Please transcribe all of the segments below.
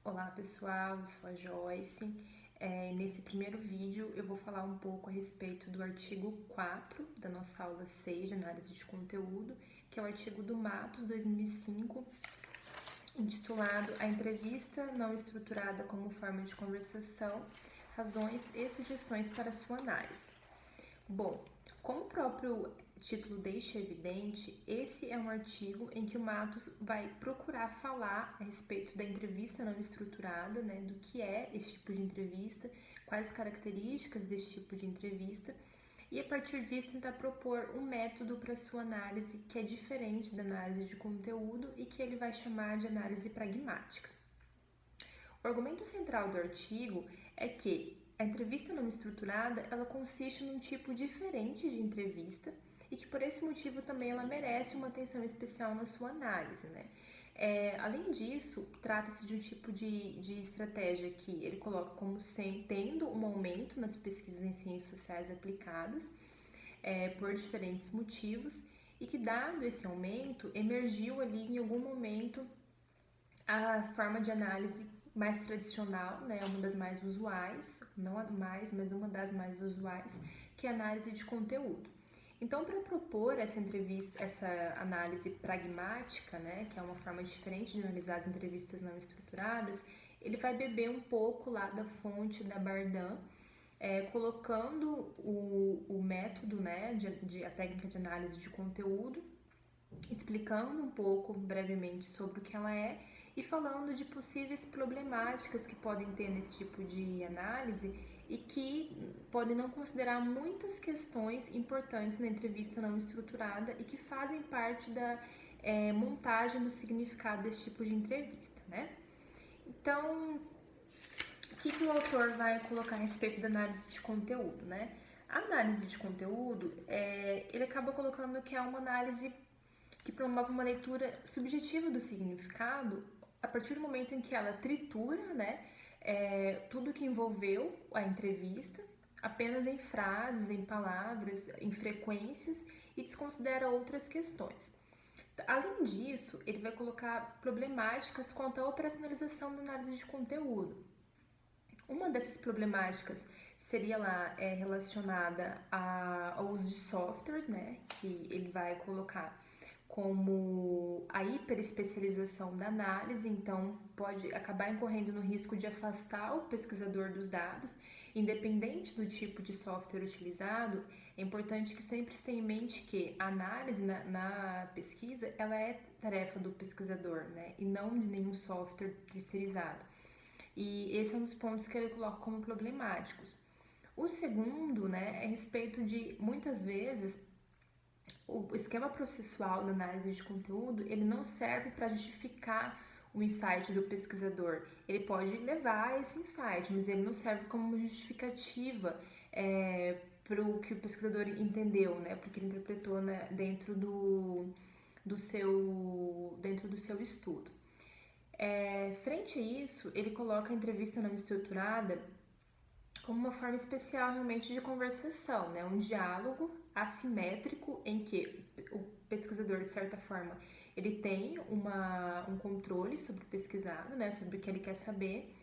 Olá pessoal, eu sou a Joyce. Nesse primeiro vídeo eu vou falar um pouco a respeito do artigo 4 da nossa aula 6 de análise de conteúdo, que é o artigo do Matos 2005, intitulado A Entrevista Não Estruturada como Forma de Conversação, Razões e Sugestões para Sua Análise. Bom, como o próprio título deixa evidente, esse é um artigo em que o Matos vai procurar falar a respeito da entrevista não estruturada, né, do que é esse tipo de entrevista, quais características desse tipo de entrevista, e a partir disso tentar propor um método para sua análise que é diferente da análise de conteúdo e que ele vai chamar de análise pragmática. O argumento central do artigo é que a entrevista não estruturada, ela consiste num tipo diferente de entrevista e que por esse motivo também ela merece uma atenção especial na sua análise, né? Além disso, trata-se de um tipo de estratégia que ele coloca como tendo um aumento nas pesquisas em ciências sociais aplicadas por diferentes motivos e que, dado esse aumento, emergiu ali em algum momento a forma de análise mais tradicional, né, uma das mais usuais, não a mais, mas uma das mais usuais, que é a análise de conteúdo. Então, para propor essa entrevista, essa análise pragmática, né, que é uma forma diferente de analisar as entrevistas não estruturadas, ele vai beber um pouco lá da fonte da Bardin, colocando o método, né, a técnica de análise de conteúdo, explicando um pouco brevemente sobre o que ela é e falando de possíveis problemáticas que podem ter nesse tipo de análise e que podem não considerar muitas questões importantes na entrevista não estruturada e que fazem parte da montagem do significado desse tipo de entrevista, né? Então, o que o autor vai colocar a respeito da análise de conteúdo, né? A análise de conteúdo, ele acaba colocando que é uma análise que promove uma leitura subjetiva do significado a partir do momento em que ela tritura, né, tudo que envolveu a entrevista, apenas em frases, em palavras, em frequências e desconsidera outras questões. Além disso, ele vai colocar problemáticas quanto à operacionalização da análise de conteúdo. Uma dessas problemáticas seria lá relacionada ao uso de softwares, né, que ele vai colocar como a hiperespecialização da análise, então pode acabar incorrendo no risco de afastar o pesquisador dos dados, independente do tipo de software utilizado. É importante que sempre se tenha em mente que a análise na pesquisa, ela é tarefa do pesquisador, né, e não de nenhum software terceirizado. E esse é um dos pontos que ele coloca como problemáticos. O segundo, né, é a respeito de, muitas vezes, o esquema processual da análise de conteúdo, ele não serve para justificar o insight do pesquisador. Ele pode levar a esse insight, mas ele não serve como uma justificativa para o que o pesquisador entendeu, né, porque ele interpretou, né, dentro do seu estudo. Frente a isso, ele coloca a entrevista não estruturada como uma forma especial realmente de conversação, né? Um diálogo assimétrico em que o pesquisador, de certa forma, ele tem um controle sobre o pesquisado, né? Sobre o que ele quer saber,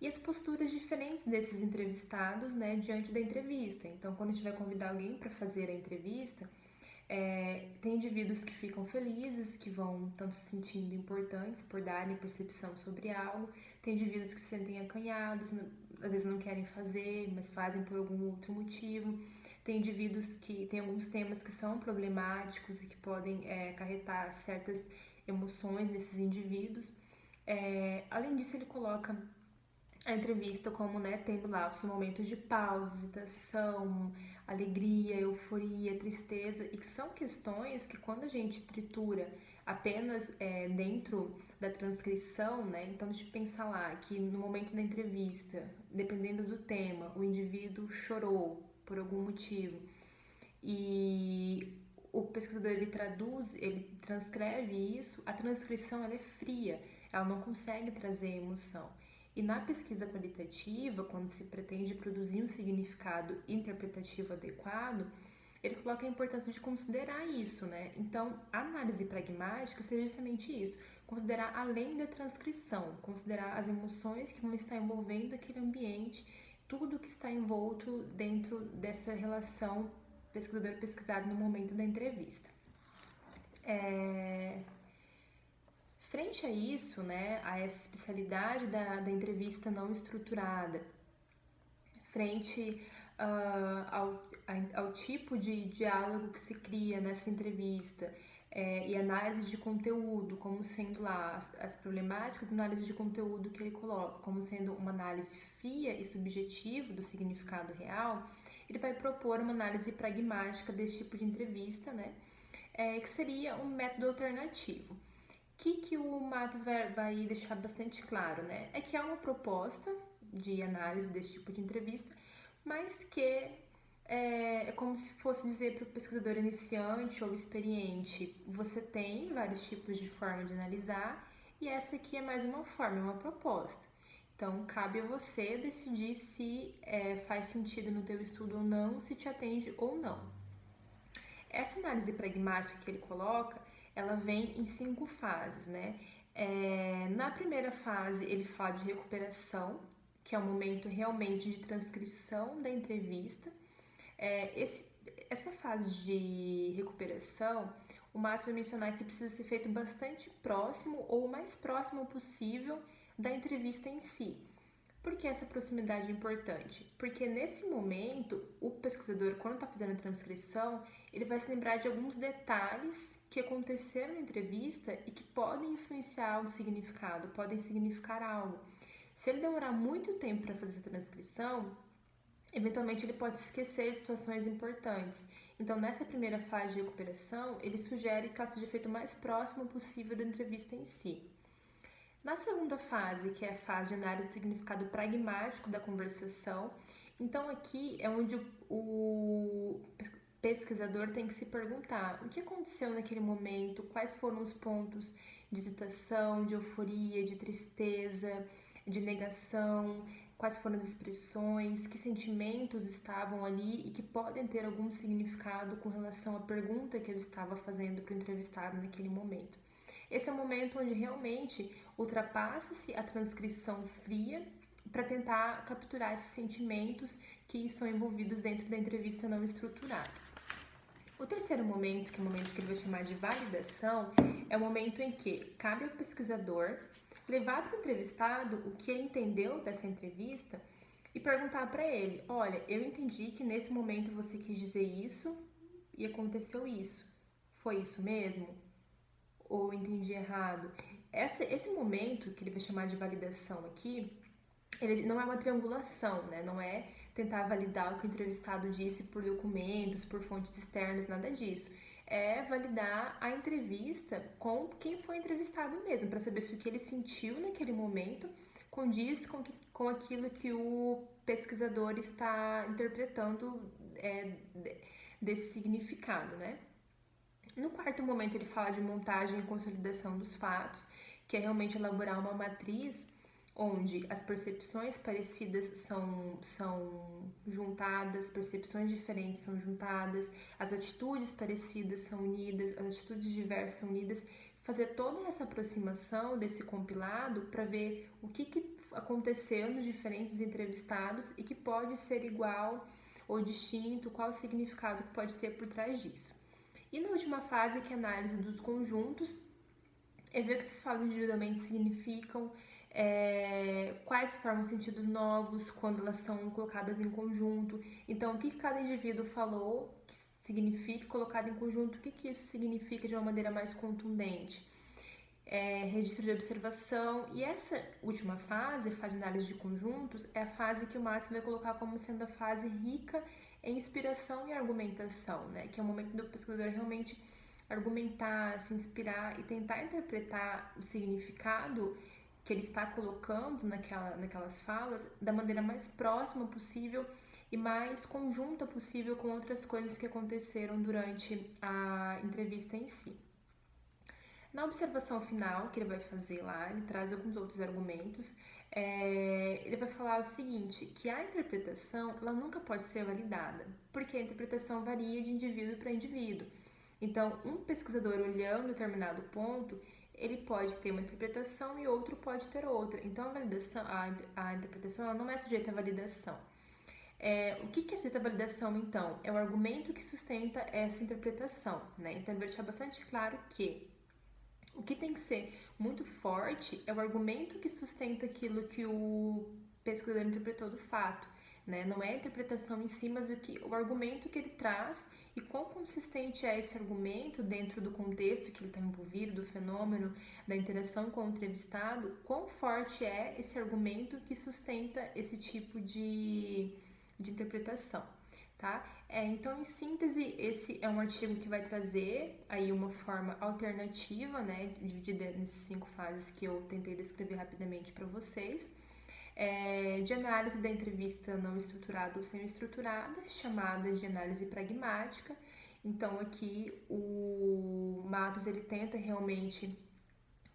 e as posturas diferentes desses entrevistados, né? Diante da entrevista. Então, quando a gente vai convidar alguém para fazer a entrevista, tem indivíduos que ficam felizes, que estão se sentindo importantes por darem percepção sobre algo. Tem indivíduos que se sentem acanhados, às vezes não querem fazer, mas fazem por algum outro motivo. Tem indivíduos que têm alguns temas que são problemáticos e que podem acarretar certas emoções nesses indivíduos. Além disso, ele coloca a entrevista como, né, tendo lá os momentos de pausa, hesitação, alegria, euforia, tristeza, e que são questões que quando a gente tritura apenas dentro da transcrição, né, então a gente pensa lá que no momento da entrevista, dependendo do tema, o indivíduo chorou por algum motivo e o pesquisador ele transcreve isso, a transcrição ela é fria, ela não consegue trazer emoção. E na pesquisa qualitativa, quando se pretende produzir um significado interpretativo adequado, ele coloca a importância de considerar isso, né? Então, a análise pragmática seria justamente isso, considerar além da transcrição, considerar as emoções que vão estar envolvendo aquele ambiente, tudo que está envolto dentro dessa relação pesquisador-pesquisado no momento da entrevista. Frente a isso, né, a essa especialidade da entrevista não estruturada, frente ao tipo de diálogo que se cria nessa entrevista e análise de conteúdo, como sendo lá as problemáticas de análise de conteúdo que ele coloca, como sendo uma análise fria e subjetiva do significado real, ele vai propor uma análise pragmática desse tipo de entrevista, né, que seria um método alternativo. O que o Matos vai deixar bastante claro, né? É que há uma proposta de análise desse tipo de entrevista, mas que é como se fosse dizer para o pesquisador iniciante ou experiente, você tem vários tipos de forma de analisar e essa aqui é mais uma forma, é uma proposta. Então, cabe a você decidir se faz sentido no teu estudo ou não, se te atende ou não. Essa análise pragmática que ele coloca, ela vem em 5 fases, né? Na primeira fase, ele fala de recuperação, que é o momento realmente de transcrição da entrevista. Essa fase de recuperação, o Matos vai mencionar que precisa ser feito bastante próximo ou o mais próximo possível da entrevista em si. Por que essa proximidade é importante? Porque nesse momento, o pesquisador, quando está fazendo a transcrição, ele vai se lembrar de alguns detalhes que aconteceram na entrevista e que podem influenciar o significado, podem significar algo. Se ele demorar muito tempo para fazer a transcrição, eventualmente ele pode se esquecer de situações importantes. Então, nessa primeira fase de recuperação, ele sugere que ela seja feita o mais próximo possível da entrevista em si. Na segunda fase, que é a fase de análise do significado pragmático da conversação, então aqui é onde o pesquisador tem que se perguntar o que aconteceu naquele momento, quais foram os pontos de hesitação, de euforia, de tristeza, de negação, quais foram as expressões, que sentimentos estavam ali e que podem ter algum significado com relação à pergunta que eu estava fazendo para o entrevistado naquele momento. Esse é o momento onde realmente ultrapassa-se a transcrição fria para tentar capturar esses sentimentos que são envolvidos dentro da entrevista não estruturada. O terceiro momento, que é o momento que ele vai chamar de validação, é o momento em que cabe ao pesquisador levar para o entrevistado o que ele entendeu dessa entrevista e perguntar para ele, olha, eu entendi que nesse momento você quis dizer isso e aconteceu isso. Foi isso mesmo? Ou entendi errado? Esse momento, que ele vai chamar de validação aqui, ele não é uma triangulação, né? Não é tentar validar o que o entrevistado disse por documentos, por fontes externas, nada disso. É validar a entrevista com quem foi entrevistado mesmo, para saber se o que ele sentiu naquele momento condiz com aquilo que o pesquisador está interpretando desse significado, né? No quarto momento, ele fala de montagem e consolidação dos fatos, que é realmente elaborar uma matriz onde as percepções parecidas são juntadas, percepções diferentes são juntadas, as atitudes parecidas são unidas, as atitudes diversas são unidas, fazer toda essa aproximação desse compilado para ver o que aconteceu nos diferentes entrevistados e que pode ser igual ou distinto, qual o significado que pode ter por trás disso. E na última fase, que é a análise dos conjuntos, é ver o que esses fatos individualmente significam, quais formam sentidos novos quando elas são colocadas em conjunto. Então, o que cada indivíduo falou que significa colocado em conjunto, o que isso significa de uma maneira mais contundente. Registro de observação. E essa última fase, a fase de análise de conjuntos, é a fase que o Matos vai colocar como sendo a fase rica em inspiração e argumentação, né? Que é o momento do pesquisador realmente argumentar, se inspirar e tentar interpretar o significado que ele está colocando naquelas falas da maneira mais próxima possível e mais conjunta possível com outras coisas que aconteceram durante a entrevista em si. Na observação final que ele vai fazer lá, ele traz alguns outros argumentos. Ele vai falar o seguinte, que a interpretação ela nunca pode ser validada, porque a interpretação varia de indivíduo para indivíduo. Então, um pesquisador olhando determinado ponto, ele pode ter uma interpretação e outro pode ter outra. Então, a interpretação ela não é sujeita à validação. O que é sujeito à validação, então? É o argumento que sustenta essa interpretação, né? Então, eu vou deixar bastante claro que o que tem que ser muito forte é o argumento que sustenta aquilo que o pesquisador interpretou do fato, né? Não é a interpretação em si, mas o argumento que ele traz e quão consistente é esse argumento dentro do contexto que ele está envolvido, do fenômeno, da interação com o entrevistado, quão forte é esse argumento que sustenta esse tipo de interpretação, tá? Então, em síntese, esse é um artigo que vai trazer aí uma forma alternativa, né, dividida nessas 5 fases que eu tentei descrever rapidamente para vocês, de análise da entrevista não estruturada ou semi-estruturada, chamada de análise pragmática. Então, aqui o Matos ele tenta realmente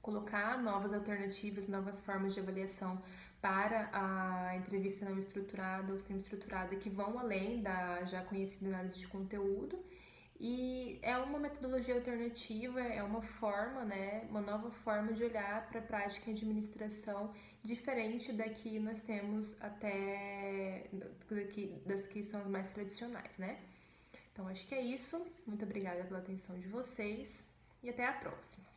colocar novas alternativas, novas formas de avaliação para a entrevista não estruturada ou semi-estruturada que vão além da já conhecida análise de conteúdo. E é uma metodologia alternativa, é uma forma, né, uma nova forma de olhar para a prática de administração diferente da que nós temos das que são as mais tradicionais, né? Então, acho que é isso. Muito obrigada pela atenção de vocês e até a próxima.